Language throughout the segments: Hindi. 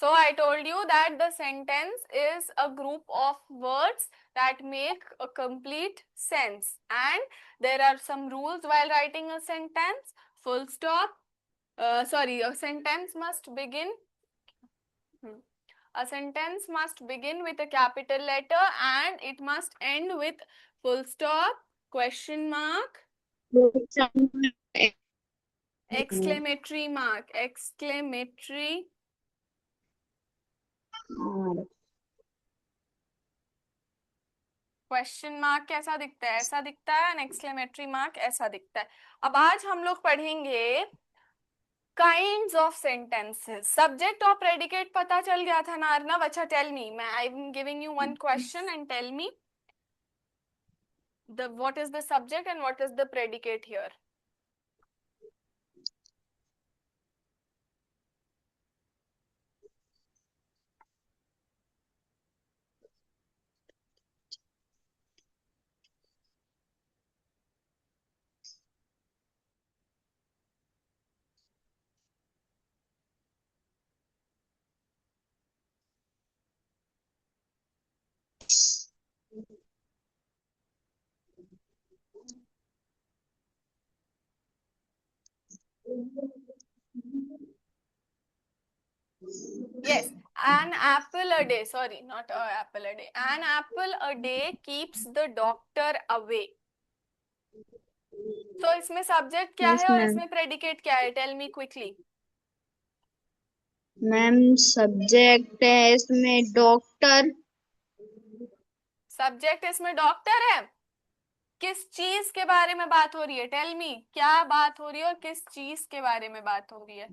So I told you that the sentence is a group of words that make a complete sense, and there are some rules while writing a sentence. Full stop. Sorry, a sentence must begin. A sentence must begin with a capital letter and it must end with full stop, question mark, exclamatory mark, exclamatory. Question mark कैसा दिखता है? ऐसा दिखता है, एंड एक्सक्लेमेटरी मार्क ऐसा दिखता है. अब आज हम लोग पढ़ेंगे काइंड्स ऑफ सेंटेंसेस. सब्जेक्ट और प्रेडिकेट पता चल गया था ना अर्नव? अच्छा, टेल मी, मैं I am giving you one question and tell me the what is the subject and what is the predicate here. Yes, an apple a day, sorry, not a apple a day, an apple a day keeps the doctor away. तो इसमें सब्जेक्ट क्या है और इसमें प्रेडिकेट क्या है? Tell me quickly. Ma'am subject है इसमें डॉक्टर. सब्जेक्ट इसमें डॉक्टर है. किस चीज के बारे में बात हो रही है? टेल मी, क्या बात हो रही है और किस चीज के बारे में बात हो रही है?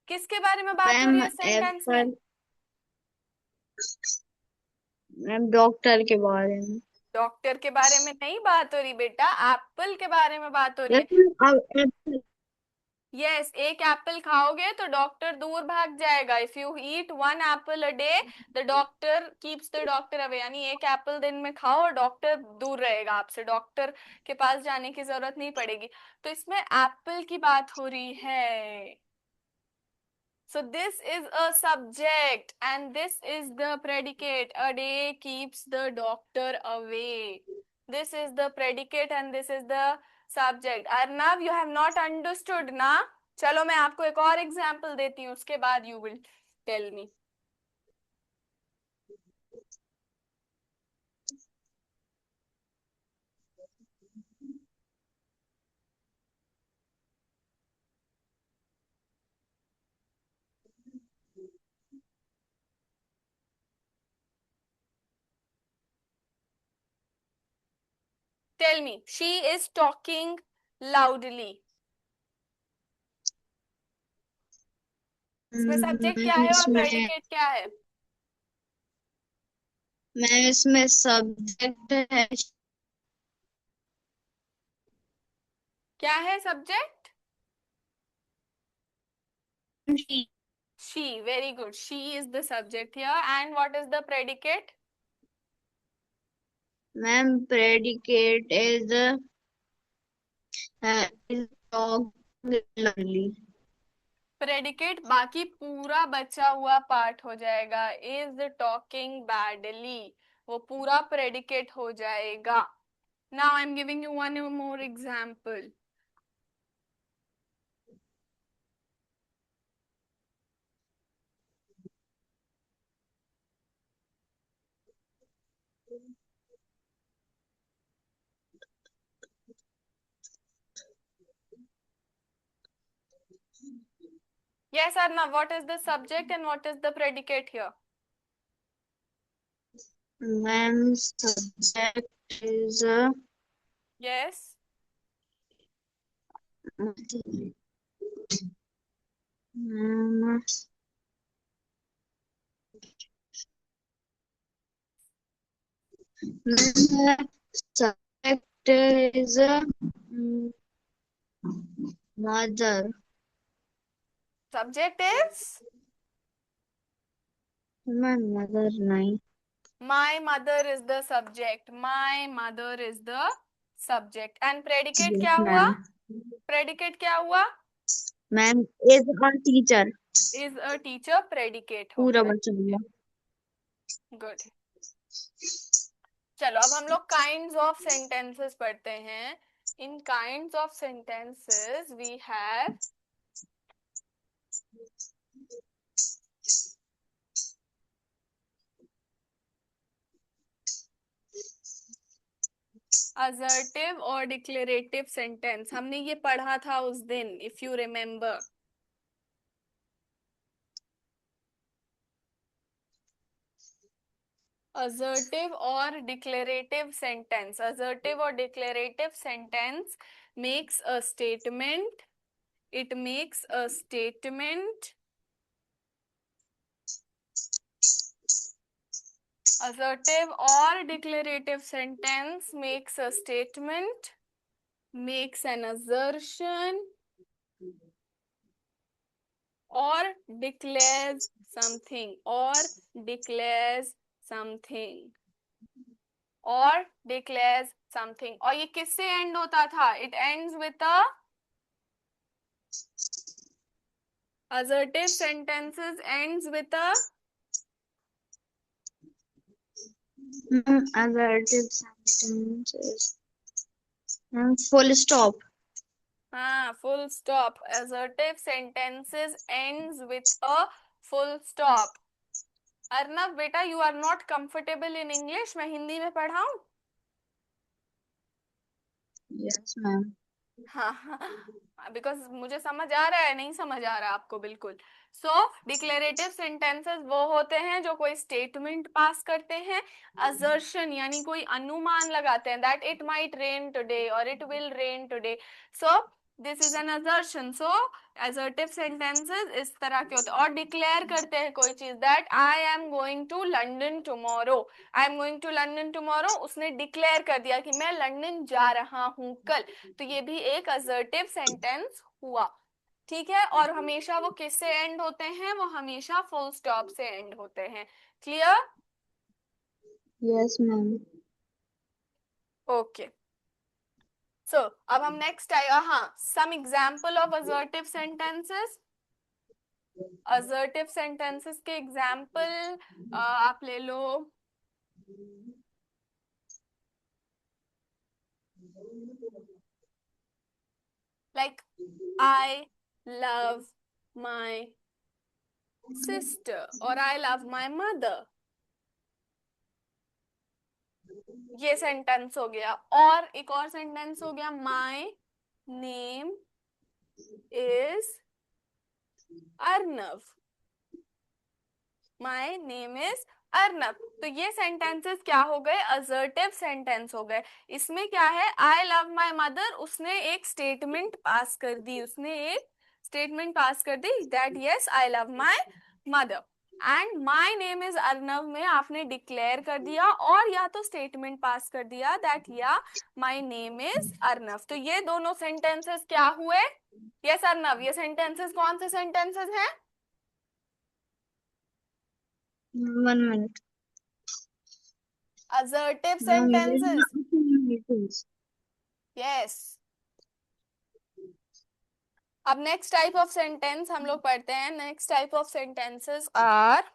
किसके बारे में बात हो मैम रही है सेंटेंस में? मैम डॉक्टर के बारे में. डॉक्टर के बारे में नहीं बात हो रही बेटा, एप्पल के बारे में बात हो रही है. यस, एक एप्पल खाओगे तो डॉक्टर दूर भाग जाएगा. If you eat one Apple a day the doctor keeps the doctor away. यानी एक एप्पल दिन में खाओ और डॉक्टर दूर रहेगा आपसे, डॉक्टर के पास जाने की जरूरत नहीं पड़ेगी. तो इसमें एप्पल की बात हो रही है. So this is a subject and this is the predicate. A day keeps the doctor away. This is the predicate and this is the subject. Arnav, you have not understood ना? चलो मैं आपको एक और एग्जाम्पल देती हूँ, उसके बाद you will tell me. Tell me, she is talking loudly. इसमें सब्जेक्ट क्या है और प्रेडिकेट क्या है? मैम इसमें सब्जेक्ट है. क्या है subject? She. Very good. She is the subject here. And what is the predicate? Ma'am predicate is lovely. Predicate बाकी पूरा बचा हुआ पार्ट हो जाएगा. इज टॉकिंग बैडली, वो पूरा प्रेडिकेट हो जाएगा. Now I am giving you one more example. Yes or no? What is the subject and what is the predicate here? Ma'am subject is Yes. Ma'am subject is mother. Subject is ma'am mother नहीं. my mother is the subject. My mother is the subject. And predicate क्या हुआ? मैम predicate क्या हुआ? Ma'am is a teacher. Is a teacher predicate हो पूरा गया। बचा हुआ। गुड। चलो अब हम लोग काइंड्स ऑफ सेंटेंसेस पढ़ते हैं। इन kinds of sentences we have assertive और डिक्लेरेटिव सेंटेंस। हमने ये पढ़ा था उस दिन, इफ यू रिमेम्बर। असर्टिव और डिक्लेरेटिव सेंटेंस। असर्टिव और declarative sentence makes a statement. It makes a statement. Assertive or declarative sentence makes a statement, makes an assertion, or declares something, or declares something, or declares something. और ये किससे end होता था? It ends with a assertive sentences ends with a assertive sentences full stop। हाँ, full stop. Assertive sentences ends with a full stop. Arnav बेटा, you are not comfortable in English, मैं हिंदी में पढ़ाऊं? Yes ma'am. हाँ हाँ, बिकॉज मुझे समझ आ रहा है, नहीं समझ आ रहा आपको बिल्कुल। सो डिक्लेरेटिव सेंटेंसेस वो होते हैं जो कोई स्टेटमेंट पास करते हैं। असर्शन यानी कोई अनुमान लगाते हैं, that it might rain today और it will rain today. So this is an assertion. So assertive sentences इस तरह के होते हैं। और डिक्लेयर करते हैं कोई चीज, that I am going to London tomorrow. I am going to London tomorrow, उसने डिक्लेयर कर दिया कि मैं लंदन जा रहा हूं कल। तो ये भी एक असर्टिव सेंटेंस हुआ। ठीक है, और हमेशा वो किससे एंड होते हैं? वो हमेशा फुल स्टॉप से एंड होते हैं। Clear? Yes ma'am. Okay. So अब हम नेक्स्ट आएगा, हाँ, some example of assertive sentences. Assertive sentences के एग्जाम्पल आप ले लो। Like I love my sister और आई लव माई मदर। ये सेंटेंस हो गया। और एक और सेंटेंस हो गया, my name is Arnav. My name is Arnab. तो ये सेंटेंसेस क्या हो गए? असर्टिव सेंटेंस हो गए। इसमें क्या है? आई लव माई मदर, उसने एक स्टेटमेंट पास कर दी, उसने एक स्टेटमेंट पास कर दी that yes I love my mother. And my name is Arnav में आपने डिक्लेयर कर दिया और या तो स्टेटमेंट पास कर दिया दैट या माई नेम इज अर्नव। तो ये दोनों सेंटेंसेस क्या हुए? यस अर्नव, ये सेंटेंसेस कौन से सेंटेंसेस हैं? 1 minute. assertive ma'am sentences. yes. अब नेक्स्ट टाइप ऑफ सेंटेंस हम लोग पढ़ते हैं। Next type of sentences are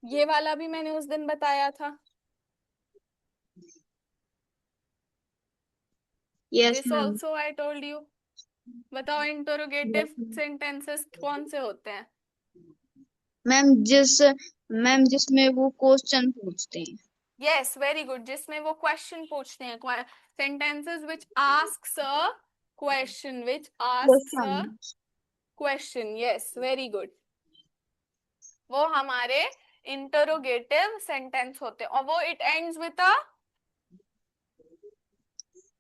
ये वाला भी मैंने उस दिन बताया था। Yes this ma'am. Also I told you. बताओ इंटरोगेटिव सेंटेंसेस कौन से होते हैं? मैम जिसमें वो क्वेश्चन पूछते हैं। यस, वेरी गुड, जिसमें वो क्वेश्चन पूछते हैं। Sentences which asks a question, which asks a question. Question. Yes, very good, वो हमारे इंटरोगेटिव सेंटेंस होते हैं। और वो it ends with a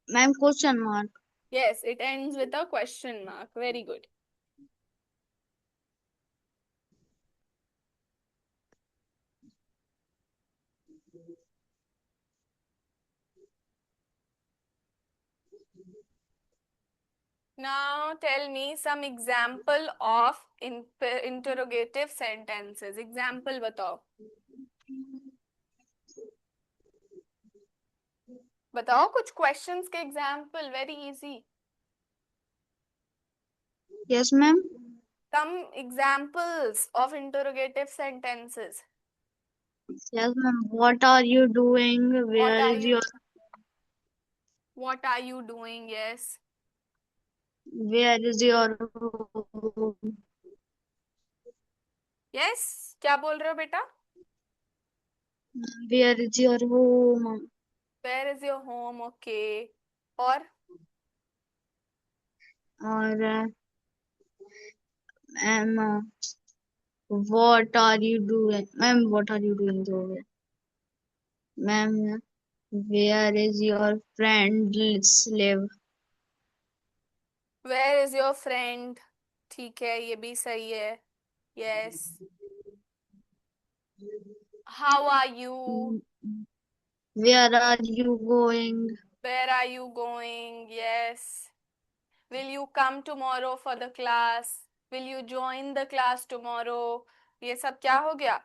ma'am question mark. yes, it ends with a question mark. Very good. Now tell me some example of interrogative sentences. Example बताओ. बताओ कुछ questions के example. Very easy. Yes, ma'am. Some examples of interrogative sentences. Yes, ma'am. What are you doing? What Where are is you? your What are you doing? Yes. Where is your home? Yes. क्या बोल रहे हो बेटा? Where is your home? Where is your home? Okay. और और ma'am what are you doing? Ma'am what are you doing? जो है ma'am where is your friend live? where is your friend? ठीक है, ये भी सही है. Yes. How are you? Where are you going? Where are you going? Yes. Will you come tomorrow for the class? Will you join the class tomorrow? ये सब क्या हो गया?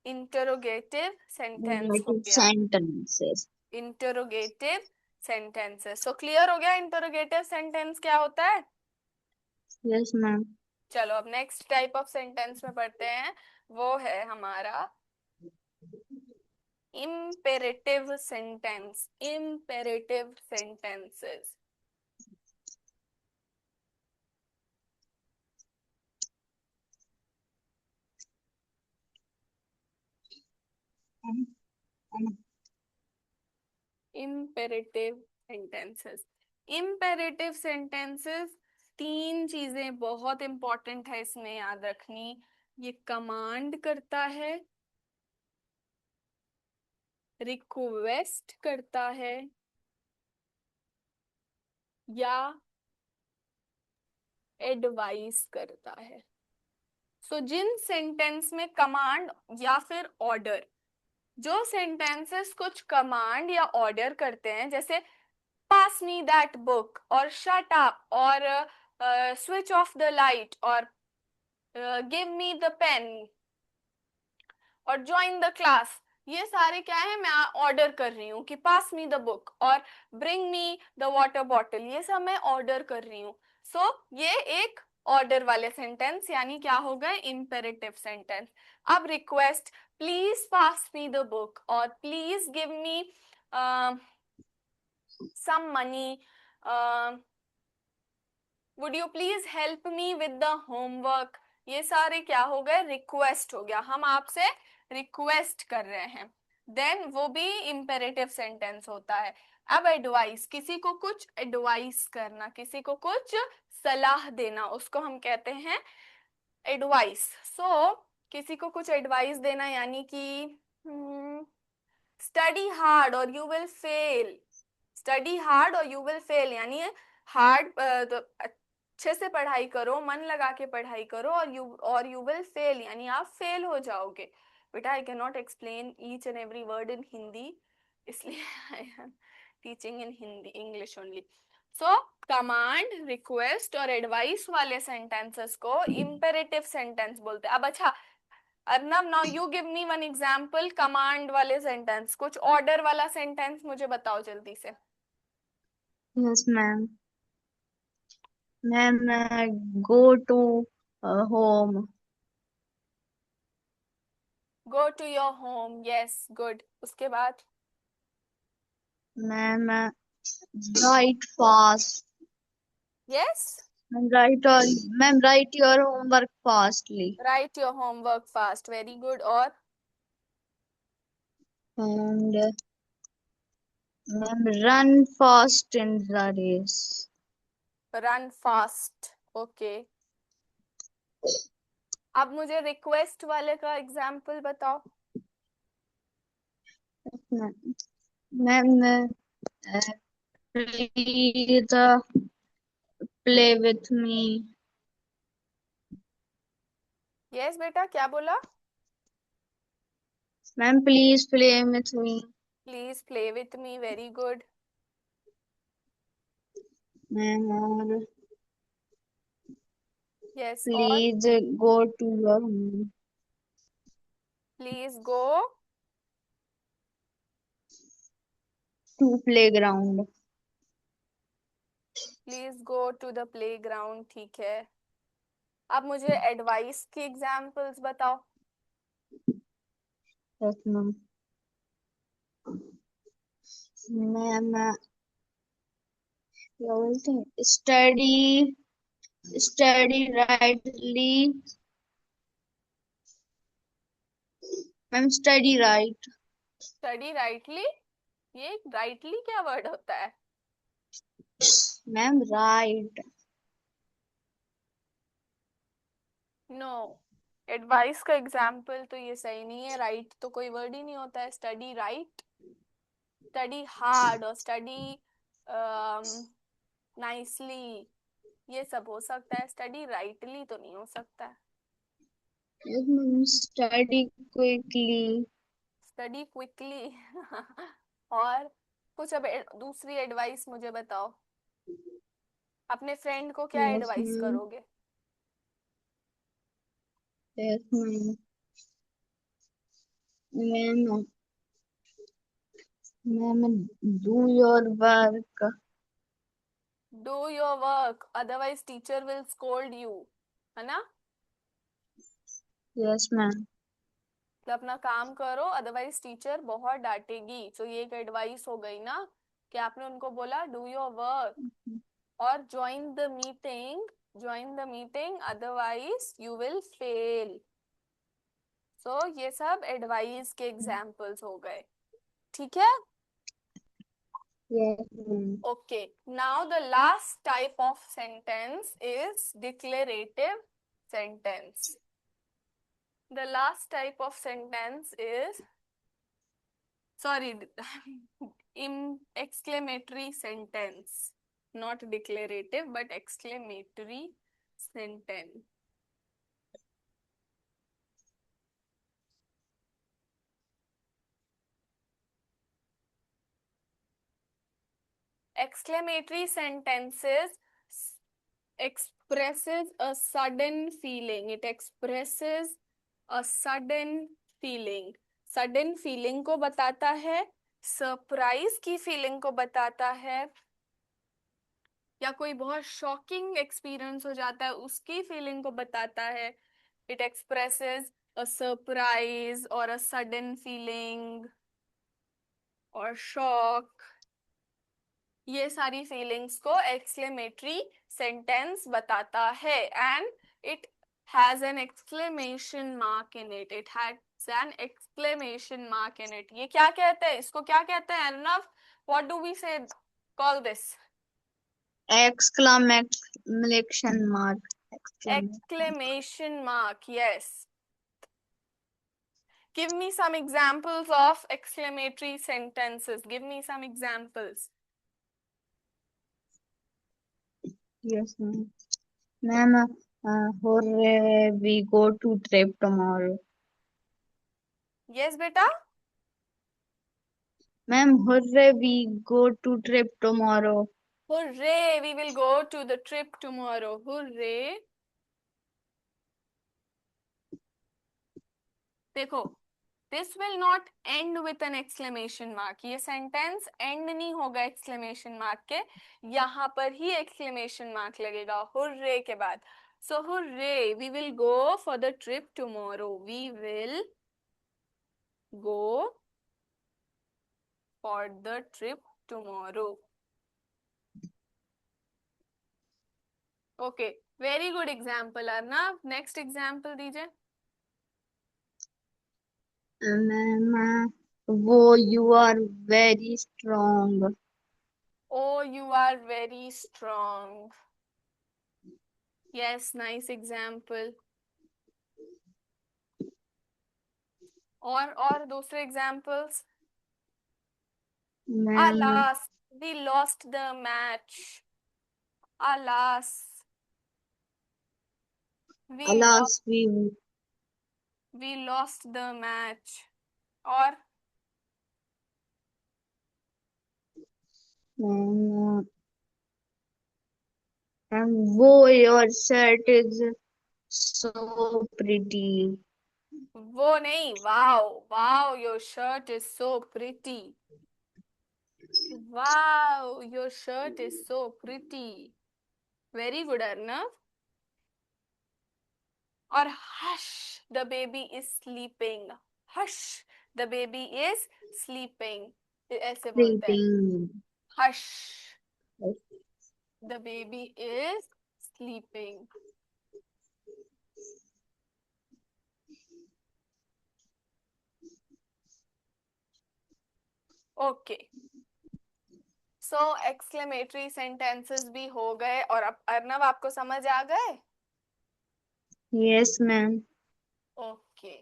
Interrogative sentence हो Negative गया. sentences. Interrogative sentences. So clear हो गया interrogative sentence क्या होता है? Yes, ma'am. चलो अब नेक्स्ट टाइप ऑफ सेंटेंस में पढ़ते हैं. वो है हमारा imperative sentence. Imperative sentences. Imperative sentences. Imperative sentences, तीन चीजें बहुत इंपॉर्टेंट है इसमें याद रखनी. ये कमांड करता है, रिक्वेस्ट करता है, या एडवाइस करता है. सो जिन सेंटेंस में कमांड या फिर ऑर्डर, जो सेंटेंसेस कुछ कमांड या ऑर्डर करते हैं, जैसे पास मी दैट बुक और शट अप और स्विच ऑफ द लाइट और गिव मी द पेन और ज्वाइन द क्लास, ये सारे क्या है, मैं ऑर्डर कर रही हूँ कि पास मी द बुक और bring me the water bottle, ये सब मैं ऑर्डर कर रही हूँ. सो ये एक ऑर्डर वाले सेंटेंस यानी क्या हो गए, इंपेरेटिव सेंटेंस. अब request, please pass me the book और please give me some money, would you please help me with the homework, ये सारे क्या हो गए, रिक्वेस्ट हो गया. हम आपसे रिक्वेस्ट कर रहे हैं, देन वो भी इंपेरेटिव सेंटेंस होता है. अब एडवाइस, किसी को कुछ एडवाइस करना, किसी को कुछ सलाह देना, उसको हम कहते हैं एडवाइस. सो किसी को कुछ एडवाइस देना यानी कि स्टडी हार्ड और you will fail. Study hard और यू विल फेल यानी हार्ड, तो अच्छे से पढ़ाई करो, मन लगा के पढ़ाई करो, और यू विल फेल यानी आप फेल हो जाओगे. बेटा I can not explain each and every word in Hindi, इसलिए I am teaching in Hindi, English only. So command, request और एडवाइस वाले सेंटेंसेस को इंपेरेटिव सेंटेंस बोलते हैं. अब अच्छा Arnab, now you give me one example command वाले सेंटेंस, कुछ ऑर्डर वाला सेंटेंस मुझे बताओ जल्दी से. Yes, ma'am. Ma'am, go to home. Go to your home. Yes, good. उसके बाद Ma'am, write fast. यस, Ma'am, write your homework fastly. Write your homework fast. Very good. और And ma'am, run fast in the race. Run fast. Okay. अब मुझे रिक्वेस्ट वाले का एग्जांपल बताओ. Ma'am, please play with me. Yes बेटा, क्या बोला? Ma'am please play with me. Please play with me, very good. Ma'am और यस, और please go to your home. Please go to playground. Please go to the playground, ठीक है। अब मुझे एडवाइस की एग्जांपल्स बताओ। Yes ma'am. मैम क्या बोलते हैं, study study rightly. Ma'am study right. Study rightly, ये राइटली क्या वर्ड होता है? Ma'am right. नो, एडवाइस का एग्जाम्पल तो ये सही नहीं है। राइट तो कोई वर्ड ही नहीं होता है। स्टडी राइट, स्टडी हार्ड और स्टडी नाइसली, ये सब हो सकता है। स्टडी राइटली तो नहीं हो सकता है। Yes ma'am study quickly. Study quickly और कुछ अब दूसरी एडवाइस मुझे बताओ। अपने फ्रेंड को क्या यस एडवाइस मैम। करोगे? Yes ma'am. Ma'am ma'am do your work. Do your work, otherwise teacher will scold you, है ना? Yes ma'am. तो अपना काम करो, अदरवाइज टीचर बहुत डांटेगी। तो ये एक एडवाइस हो गई ना, कि आपने उनको बोला डू योर वर्क और join the meeting otherwise you will fail. So ये सब एडवाइस के एग्जाम्पल्स हो गए, ठीक है। Yes ma'am. Okay, now the last type of sentence is declarative sentence. The last type of sentence is, sorry, exclamatory sentence, not declarative but exclamatory sentence. Exclamatory sentences expresses a sudden feeling. It expresses a sudden feeling. Sudden feeling को बताता है, सरप्राइज की फीलिंग को बताता है, या कोई बहुत शॉकिंग एक्सपीरियंस हो जाता है उसकी फीलिंग को बताता है। इट एक्सप्रेसेस अ सरप्राइज और अ सडन फीलिंग और शॉक, ये सारी फीलिंग्स को एक्सक्लेमेटरी सेंटेंस बताता है। And it has an exclamation mark in it, it has an exclamation mark in it. ये क्या कहते हैं, इसको क्या कहते हैं अर्नव? व्हाट डू वी से call this? Exclamation mark. Exclamation. Exclamation mark, yes. Give me some examples of exclamatory sentences. Give me some examples. Yes, ma'am. Ma'am, hooray, we go to trip tomorrow. Yes, beta? Ma'am, hooray, we go to trip tomorrow. Hooray, we will go to the trip tomorrow. Hooray. देखो, this will not end with an exclamation mark. ये sentence end नहीं होगा exclamation mark के, यहाँ पर ही exclamation mark लगेगा hooray के बाद. So hooray, we will go for the trip tomorrow. We will go for the trip tomorrow. Okay, very good example Arnav. Next example दीजिए. Ma'am, वो you are very strong. Oh, you are very strong. Yes, nice example. और दूसरे examples. Ma'am, Alas, we lost the match. Alas, we lost alas, we lost the match. और मैम वो your shirt is so pretty. वो नहीं, wow wow your shirt is so pretty. Wow your shirt is so pretty. Very good Arnav. और hush the baby is sleeping. Hush the baby is sleeping, ऐसे बोलते हैं। Pretty. Hush the baby is sleeping. Okay, so exclamatory sentences भी हो गए। और अब अर्नव आपको समझ आ गए? Yes ma'am. ओके,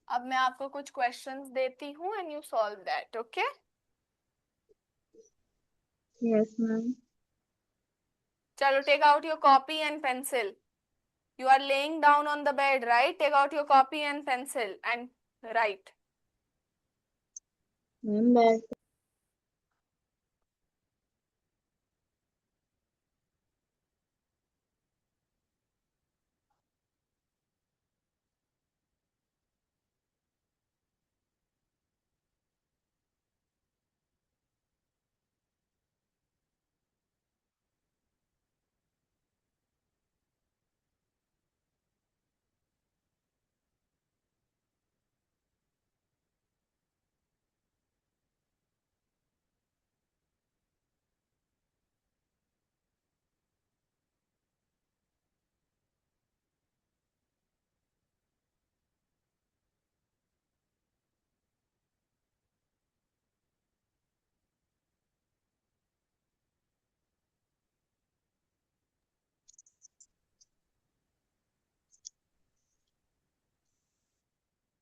अब मैं आपको कुछ क्वेश्चंस देती हूँ and you solve that. Okay, yes ma'am. चलो take out your copy and pencil. You are laying down on the bed, right? Take out your copy and pencil and write. Ma'am बैठ।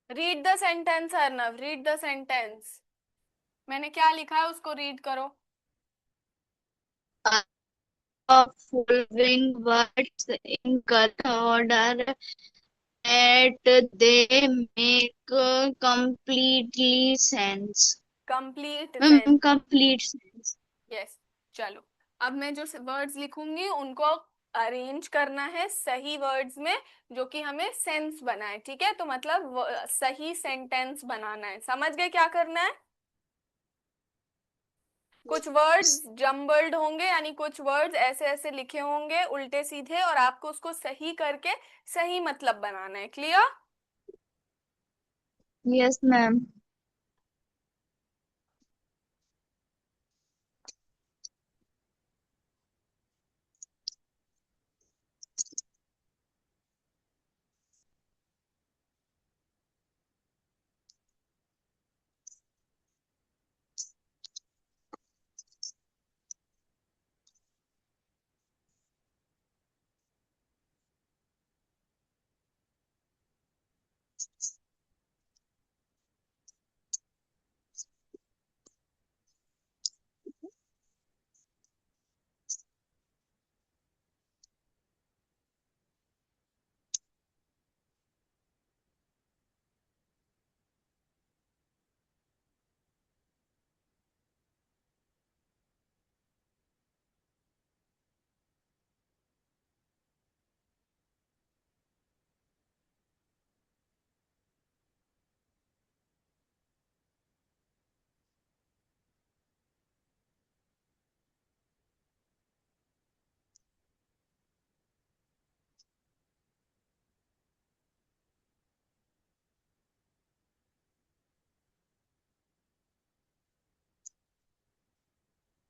Read the sentence, Arnav. Read the sentence. मैंने क्या लिखा है उसको रीड करो. Following words in correct order that they make completely sense. Complete sense. Complete sense. Yes. चलो, अब मैं जो वर्ड्स लिखूंगी उनको अरेंज करना है सही वर्ड्स में, जो कि हमें सेंस बनाए. ठीक है, तो मतलब सही सेंटेंस बनाना है. समझ गए क्या करना है? कुछ वर्ड्स जम्बल्ड होंगे, यानी कुछ वर्ड्स ऐसे ऐसे लिखे होंगे उल्टे सीधे, और आपको उसको सही करके सही मतलब बनाना है. क्लियर? Yes, ma'am.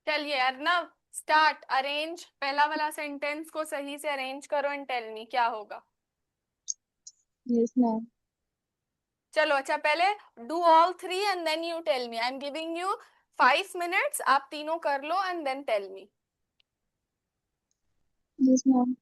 चलिए अर्नव, स्टार्ट. अरेंज पहला वाला सेंटेंस को सही से अरेंज करो एंड टेल मी क्या होगा. Yes, ma'am. चलो, अच्छा पहले do all three and then you tell me. I am giving you 5 minutes, आप तीनों कर लो and then tell me. Yes, ma'am.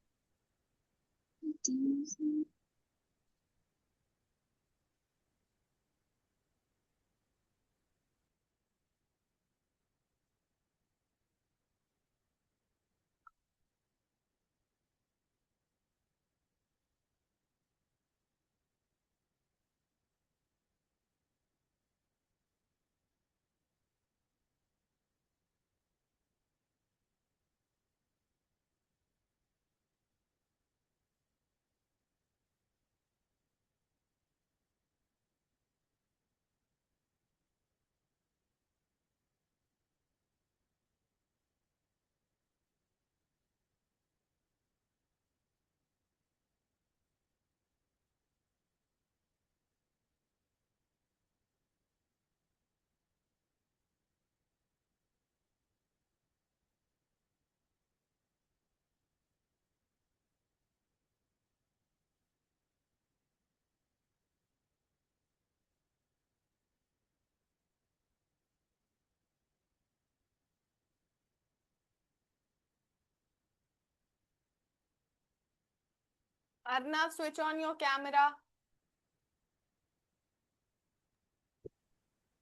Arnav, switch on your camera.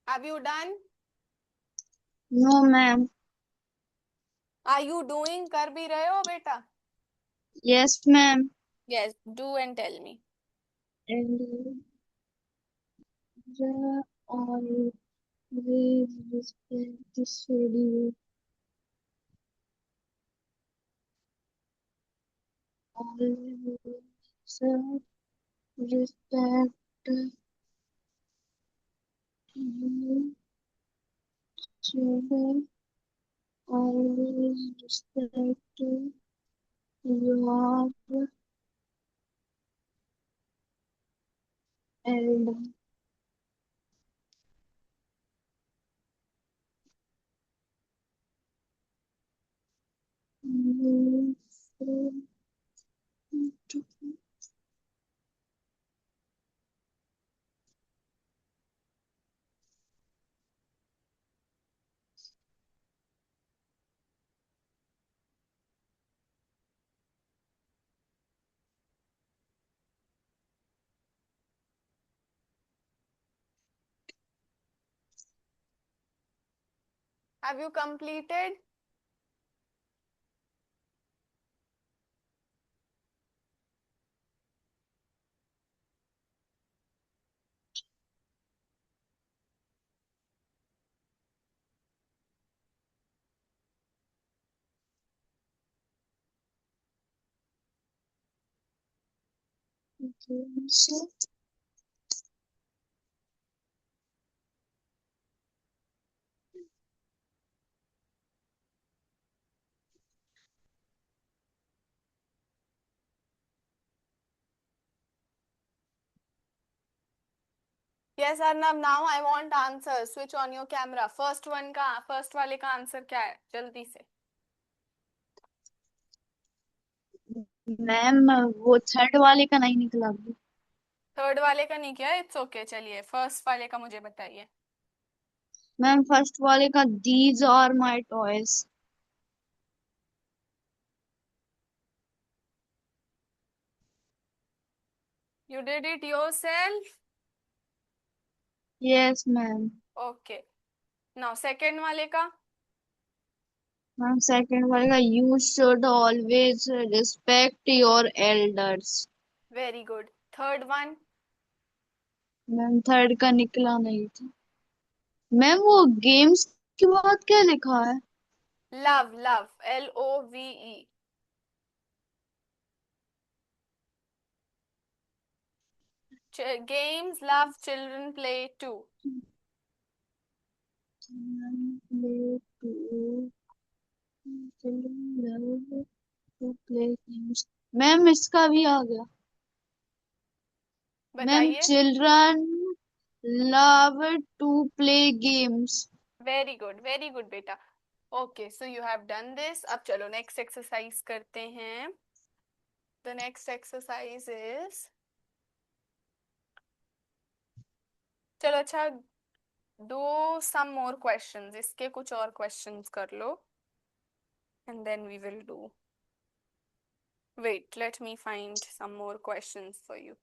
Have you done? No, ma'am. Are you doing? कर भी रहे हो बेटा? Yes, ma'am. Yes, do and tell me. And always respect the schedule. Always respect you. Children. Always respect your elder. Have you completed? So, Yes, Arnav. Now I want answer. Switch on your camera. First one का first वाले का आंसर क्या है? जल्दी से. मैम वो थर्ड वाले का नहीं निकला अभी। थर्ड वाले का नहीं किया. It's okay. चलिए फर्स्ट वाले का मुझे बताइए. मैम फर्स्ट वाले का these are my toys. You did it yourself? Yes ma'am. Okay. Now second वाले का. मैम सेकंड वाले का you should always respect your elders. Very good. Third one. Ma'am third का निकला नहीं था। मैम वो गेम्स के बाद क्या लिखा है? Love, love. LOVE. Games love children play too. Ma'am इसका भी आ गया। मैम बताइए. Children love to play games. Very good बेटा. Okay so you have done this. अब चलो नेक्स्ट एक्सरसाइज करते हैं. The next exercise is. चलो अच्छा. Do some more questions. इसके कुछ और क्वेश्चंस कर लो. And then we will do. Wait let me find some more questions for you.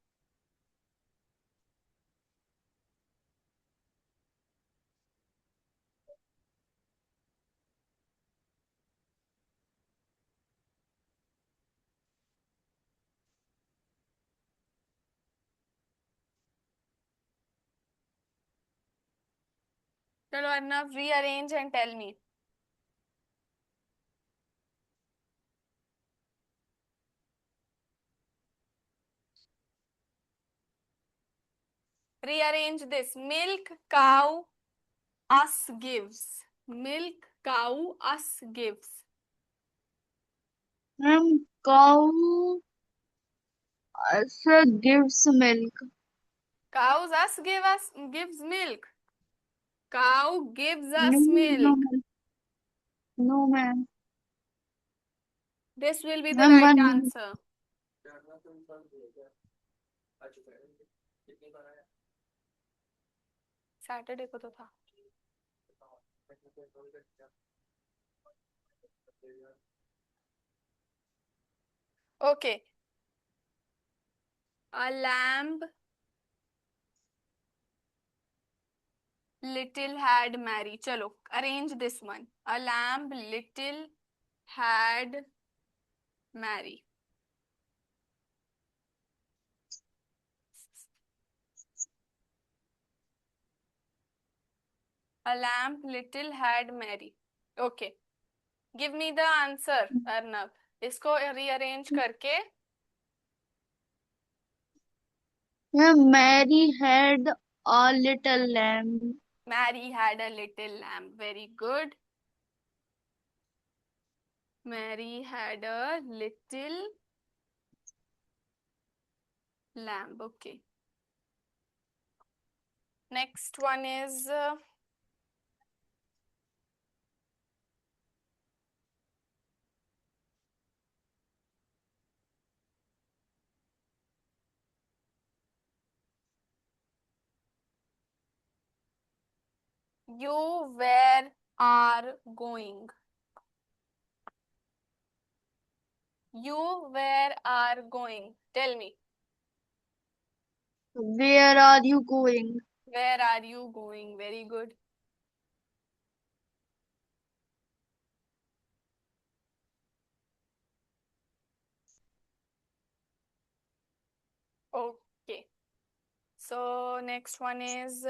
चलो Arnav rearrange and tell me. Rearrange this. Milk cow us gives. Milk cow us gives. Ma'am cow gives milk. Cows us gives milk. Cow gives no us milk. No ma'am. This will be the ma'am right one answer. Saturday को तो था. Okay. A lamb little had Mary. चलो arrange this one. A lamb little had Mary. A lamb little had Mary. Okay. Give me the answer, Arnab. इसको rearrange करके. Mary had a little lamb. Mary had a little lamb. Very good. Mary had a little lamb. Okay. Next one is you where are going. You where are going. Tell me. Where are you going? Where are you going? Very good. Okay. So next one is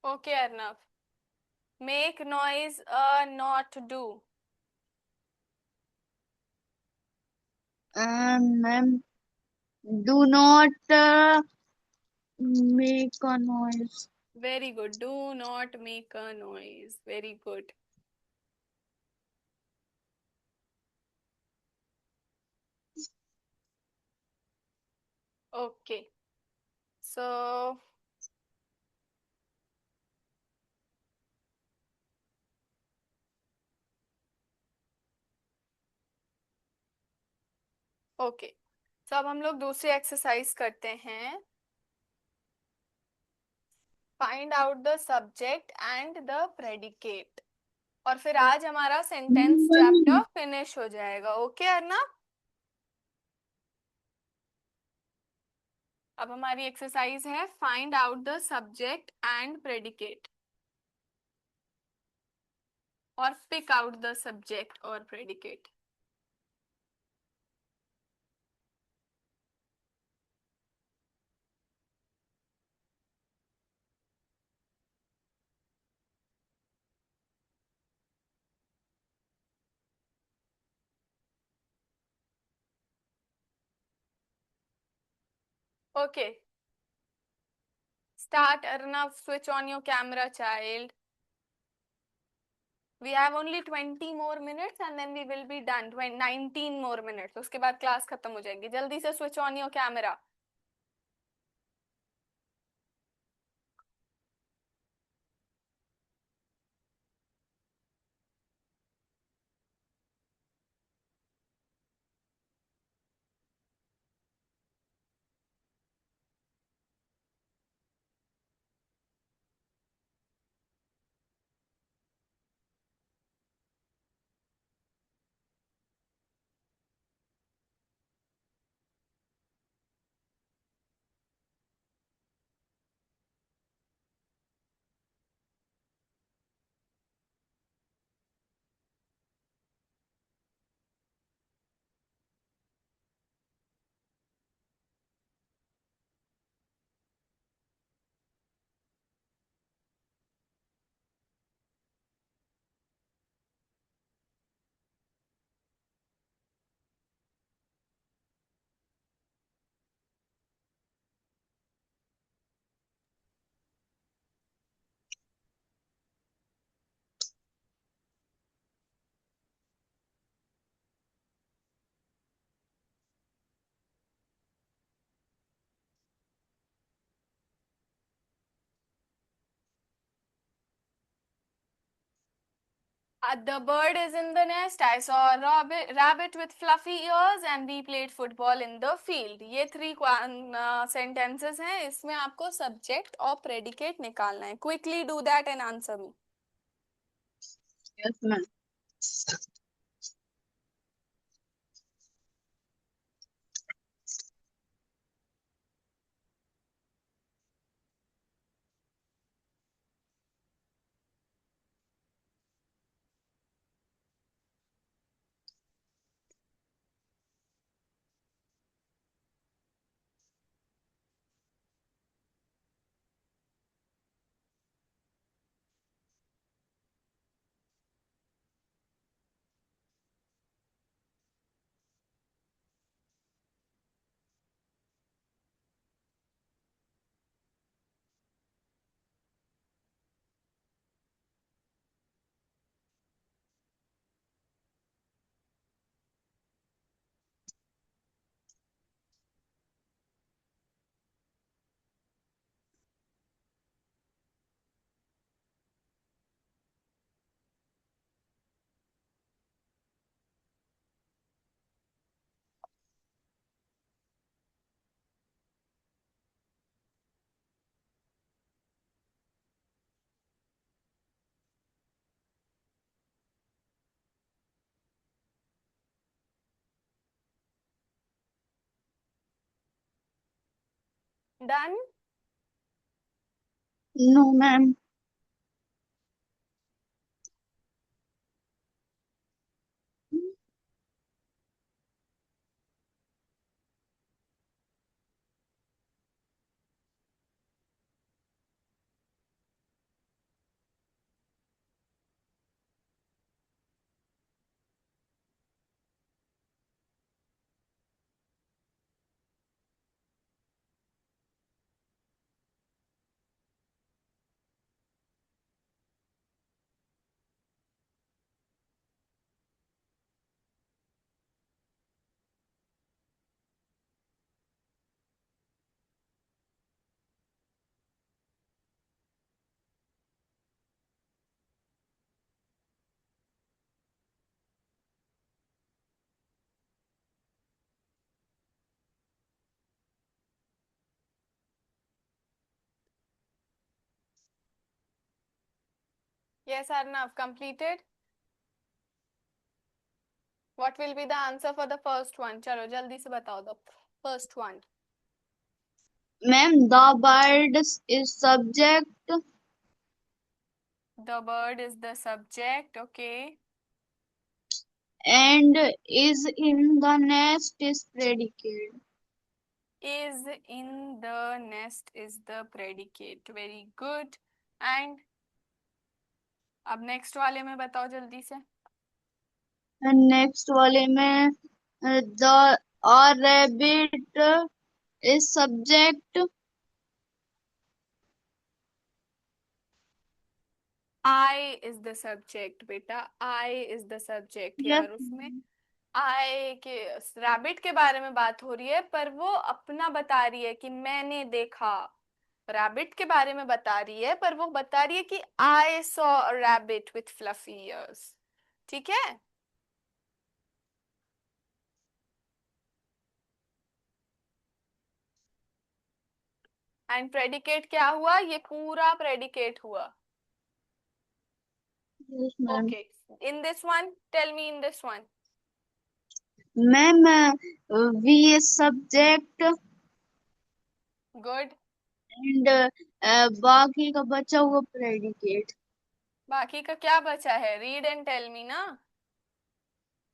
okay, Arnav. Make noise, not do. Ma'am, do not make a noise. Very good. Do not make a noise. Very good. Okay. So okay. तो अब हम लोग दूसरी एक्सरसाइज करते हैं. Find out the subject and the predicate. और फिर आज हमारा सेंटेंस चैप्टर फिनिश हो जाएगा. ओके अर्ना. अब हमारी एक्सरसाइज है find out the subject and predicate और पिक आउट द सब्जेक्ट और predicate. Okay. Start, Arnav. Switch on your camera, child. We have only 20 more minutes and then we will be done. 19 more minutes. उसके बाद क्लास खत्म हो जाएगी. जल्दी से switch on your camera. The bird is in the nest. I saw a rabbit with fluffy ears and we played football in the field. ये थ्री sentences हैं. इसमें आपको subject और predicate निकालना है. Quickly do that and answer me. Yes, ma'am. Done? No, ma'am. Yes, Arnav, completed. What will be the answer for the first one? चलो जल्दी से बताओ the first one. Ma'am, the bird is subject The bird is the subject. Okay. and is in the nest is predicate. Is in the nest is the predicate. Very good. And अब next वाले में बताओ जल्दी से. And next वाले में the or rabbit is subject. I is the subject बेटा. I is the subject Yes. here. उसमें I के रैबिट के बारे में बात हो रही है पर वो अपना बता रही है कि मैंने देखा. रैबिट के बारे में बता रही है पर वो बता रही है कि I saw a rabbit with fluffy ears. ठीक है. एंड प्रेडिकेट क्या हुआ? ये पूरा प्रेडिकेट हुआ. Yes, ma'am. Okay. In this one, tell me in this one. Ma'am, we is subject Good. and बाकी का बचा हुआ predicate. बाकी का क्या बचा है? रीड एंड टेल मी ना.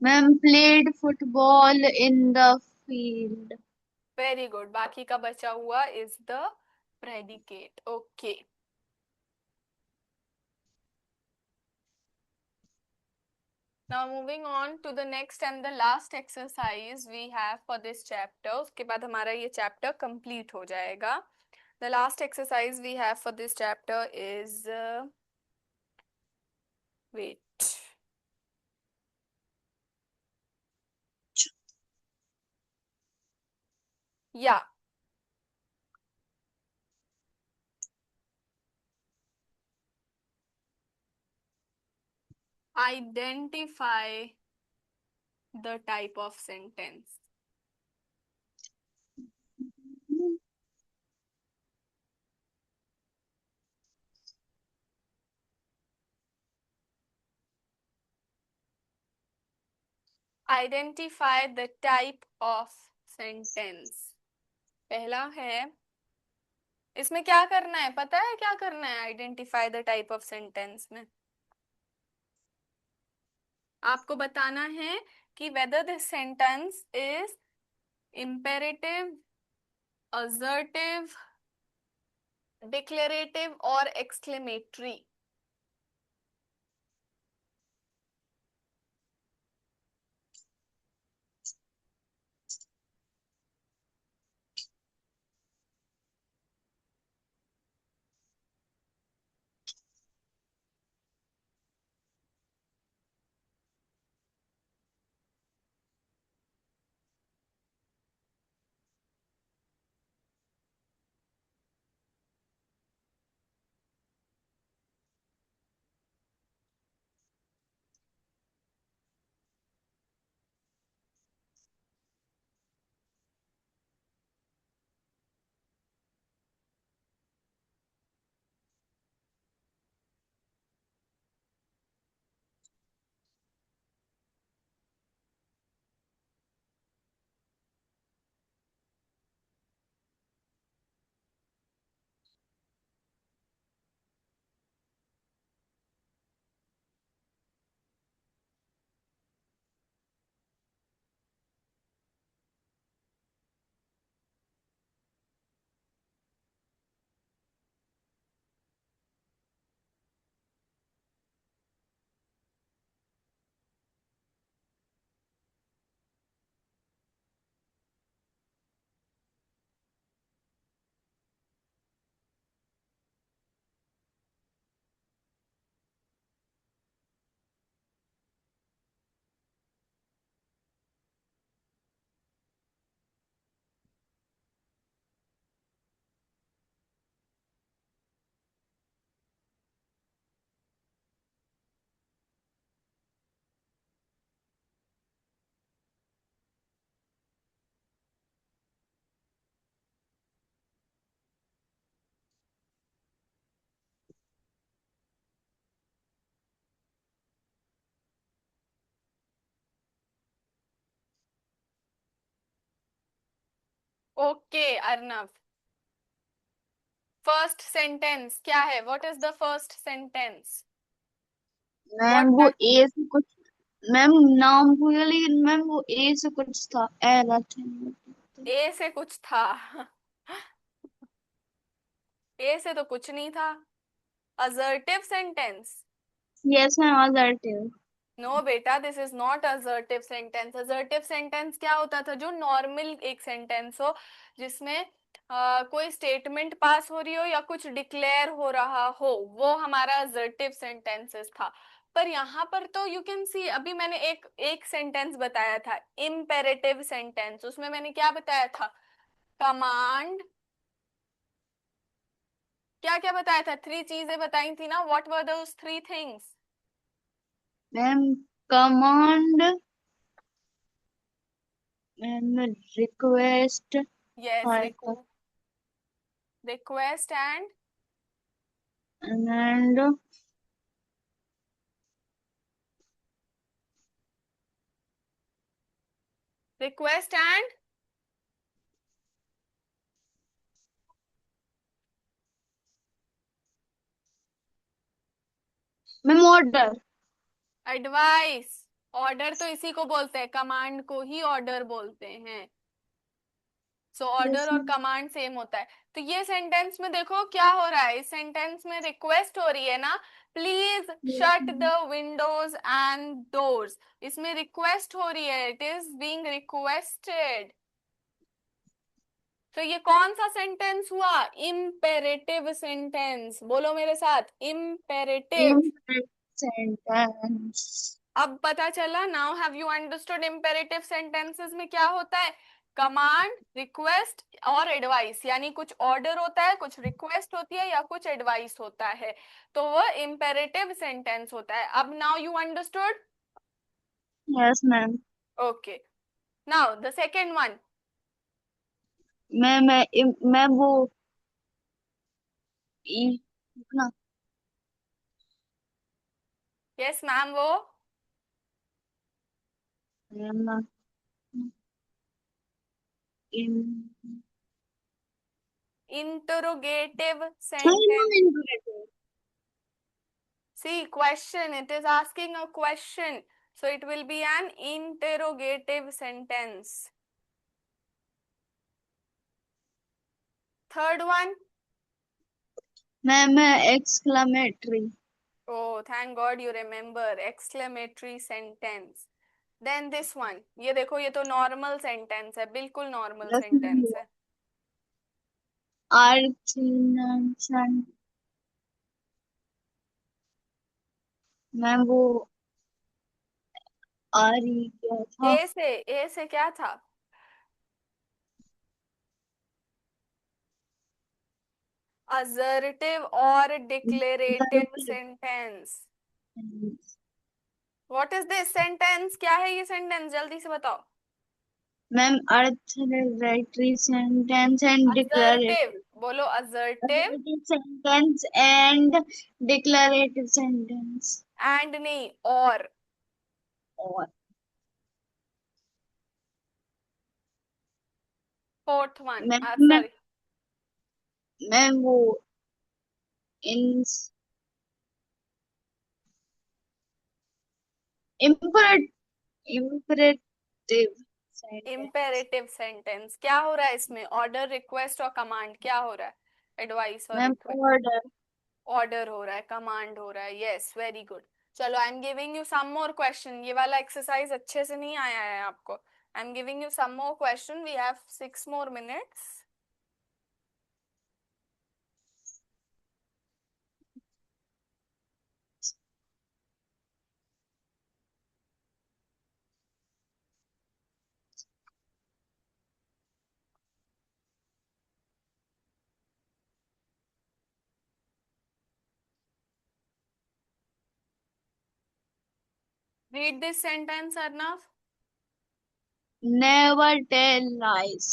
Ma'am played football in the field. Very good. बाकी का बचा हुआ is the predicate. Okay. Now moving on to the next and the last exercise we have for this chapter. उसके बाद हमारा ये chapter complete हो जाएगा. The last exercise we have for this chapter is wait. Yeah. Identify the type of sentence. Identify the type of sentence पहला है। इसमें क्या करना है, पता है क्या करना है identify the type of sentence में? आपको बताना है कि whether this sentence is imperative, assertive, declarative और exclamatory। Okay Arnav, first sentence क्या है? What is the first sentence? Ma'am what वो ए से कुछ, मैम नाम भूल गया, लेकिन मैम वो ए से कुछ था, ए से कुछ था? ए से तो कुछ नहीं था। Assertive sentence? Yes ma'am, assertive. No बेटा, this is not assertive sentence. Assertive sentence क्या होता था? जो नॉर्मल एक सेंटेंस हो जिसमें कोई स्टेटमेंट पास हो रही हो या कुछ डिक्लेयर हो रहा हो, वो हमारा असर्टिव सेंटेंसेस था। पर यहाँ पर तो यू कैन सी, अभी मैंने एक एक सेंटेंस बताया था इम्पेरेटिव सेंटेंस, उसमें मैंने क्या बताया था? कमांड, क्या क्या बताया था? थ्री चीजें बताई थी ना, what were those three things? Ma'am command, ma'am request, yes, request and and request and ma'am order. Advice. Order तो इसी को बोलते हैं, कमांड को ही ऑर्डर बोलते हैं। सो यस ऑर्डर और मैम। कमांड सेम होता है। तो ये सेंटेंस में देखो क्या हो रहा है, इस सेंटेंस में रिक्वेस्ट हो रही है ना, please shut the Windows and doors. इसमें रिक्वेस्ट हो रही है, इट इज बीइंग रिक्वेस्टेड। तो ये कौन सा सेंटेंस हुआ? Imperative sentence. बोलो मेरे साथ, इम्पेरेटिव। सेंटेंस। अब पता चला, now have you understood imperative sentences में क्या होता है? कमांड, रिक्वेस्ट और एडवाइस, यानी कुछ ऑर्डर होता है, कुछ रिक्वेस्ट होती है या कुछ एडवाइस होता है, तो वो इम्पेरेटिव सेंटेंस होता है. अब now you understood? Yes ma'am. Okay, now the second one. मैं वो ना यस मैम, वो मैम इन इंटरोगेटिव नहीं sentence. Ma'am interrogative. See, question, it is asking a question. So it will be an interrogative sentence. Third one. Ma'am exclamatory. Oh, thank God you remember. Exclamatory sentence. Then this one. ये देखो, ये तो normal sentence है, बिल्कुल normal यस मैम. sentence है. आर्थिनसन. मैम वो आ रही क्या था. ए से क्या था? Assertive or declarative sentence. What is this sentence? क्या है ये sentence? जल्दी से बताओ. मैम अर्थरेटरी सेंटेंस एंड Assertive. डिक्लेरेटिव. बोलो assertive. Assertive sentence and declarative sentence. And नहीं, और. और Fourth one. मैं Sorry. मैम वो in imperative sentence. Imperative sentence. क्या हो रहा है इसमें? Order, request और command. क्या हो रहा है? Advice और मैम request. ऑर्डर. Order हो रहा है, command हो रहा है. Yes, very good. चलो, I am giving you some more question. ये वाला exercise अच्छे से नहीं आया है आपको. I am giving you some more question. We have 6 more minutes. Read this sentence, Arnav. Never tell lies.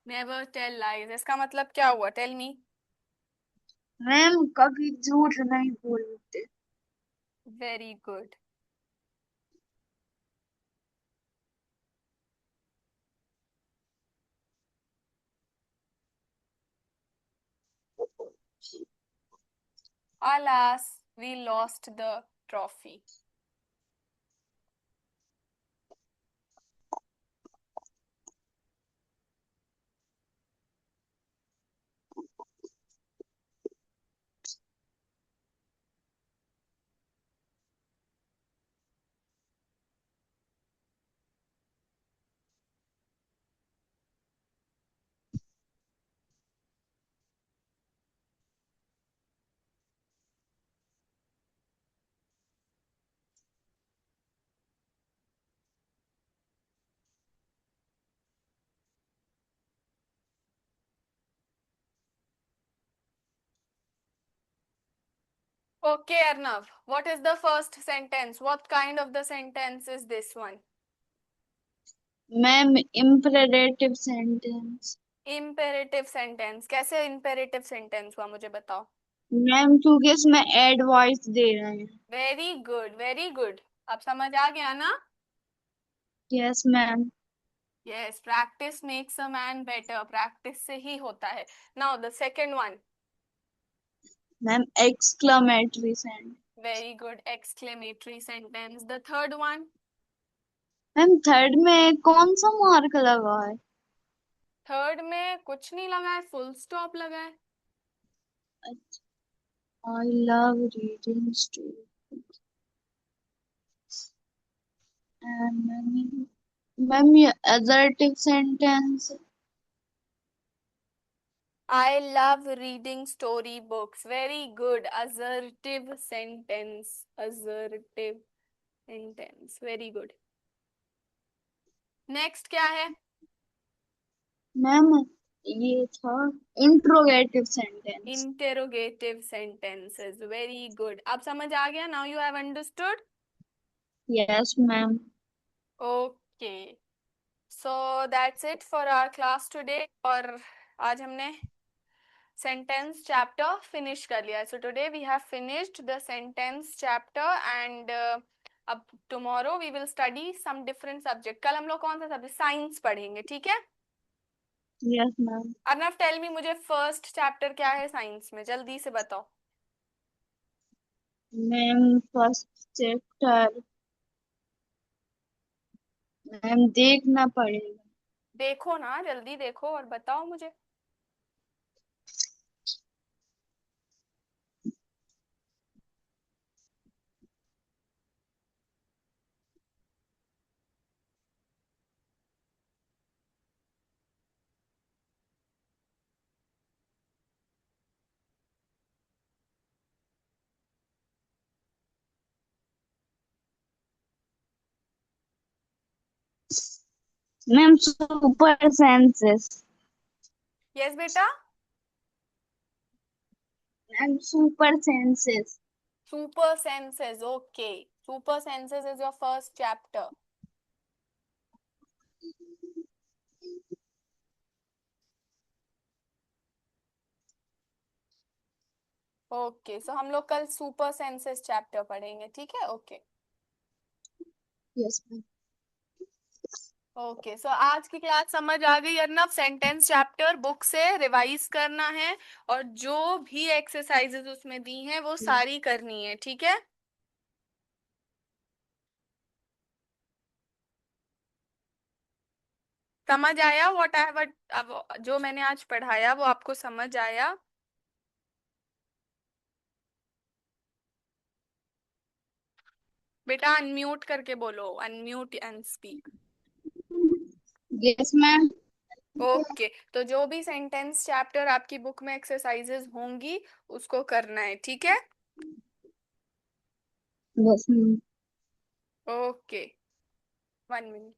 Never tell lies. इसका मतलब क्या हुआ? Tell me. मैम कभी झूठ नहीं बोलते. Very good. Alas, we lost the trophy. Okay, Arnav. What is the first sentence? What kind of the sentence is this one? Ma'am imperative sentence. Imperative sentence. कैसे imperative sentence हुआ, मुझे बताओ. मैम क्योंकि इसमें एडवाइस दे रहे हैं. Very good, very good. अब समझ आ गया ना? Yes ma'am. Yes, practice makes a man better. Practice से ही होता है. Now the second one. Ma'am exclamatory sentence. Very good, exclamatory sentence. The third one. Ma'am third में कौन सा मार्क लगा है. थर्ड में कुछ नहीं लगा है, फुल स्टॉप लगा है. I love reading story. Ma'am ये assertive sentence. I love reading story books. Very good. Assertive sentence. Assertive sentence. Very good. Next क्या है? मैम ये था interrogative sentence. Interrogative sentences, very good. अब समझ आ गया? Now you have understood. Yes ma'am. Okay, so that's it for our class today. और आज हमने सेंटेंस चैप्टर फिनिश कर लिया है। So today we have finished the sentence chapter and अब tomorrow we will study some different subject. कल हम लोग कौन सा सब्जेक्ट? साइंस पढ़ेंगे, ठीक है? Yes ma'am. Arnav tell me, मुझे फर्स्ट चैप्टर क्या है साइंस में, जल्दी से बताओ। मैम फर्स्ट चैप्टर मैम देखना पड़ेगा। देखो ना, जल्दी देखो और बताओ मुझे। Ma'am super senses. यस बेटा। Ma'am super senses. Super senses, okay. Super senses is your first chapter. Okay, so हम लोग कल सुपर सेंसेस चैप्टर पढ़ेंगे, ठीक है? Okay. Yes ma'am. Okay, so आज की क्लास समझ आ गई? अर्नव, सेंटेंस चैप्टर बुक से रिवाइज करना है और जो भी एक्सरसाइजेस उसमें दी हैं वो सारी करनी है, ठीक है? समझ आया? व्हाट आई अब जो मैंने आज पढ़ाया वो आपको समझ आया? बेटा अनम्यूट करके बोलो, unmute and speak. Yes ma'am. Okay, तो जो भी सेंटेंस चैप्टर आपकी बुक में एक्सरसाइजेस होंगी उसको करना है, ठीक है? Yes ma'am. Okay, 1 minute,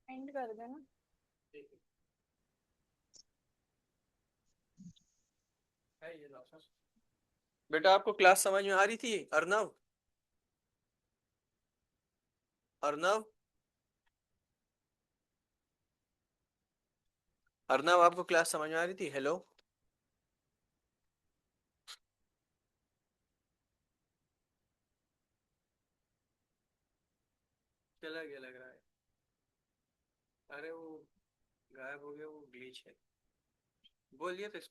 and कर देना। बेटा आपको क्लास समझ में आ रही थी? अर्नव, अर्नव, अर्नव, आपको क्लास समझ में आ रही थी? हेलो, चला गया लग रहा है। अरे वो गायब हो गया, वो ग्लिच है। बोलिए तो इसको।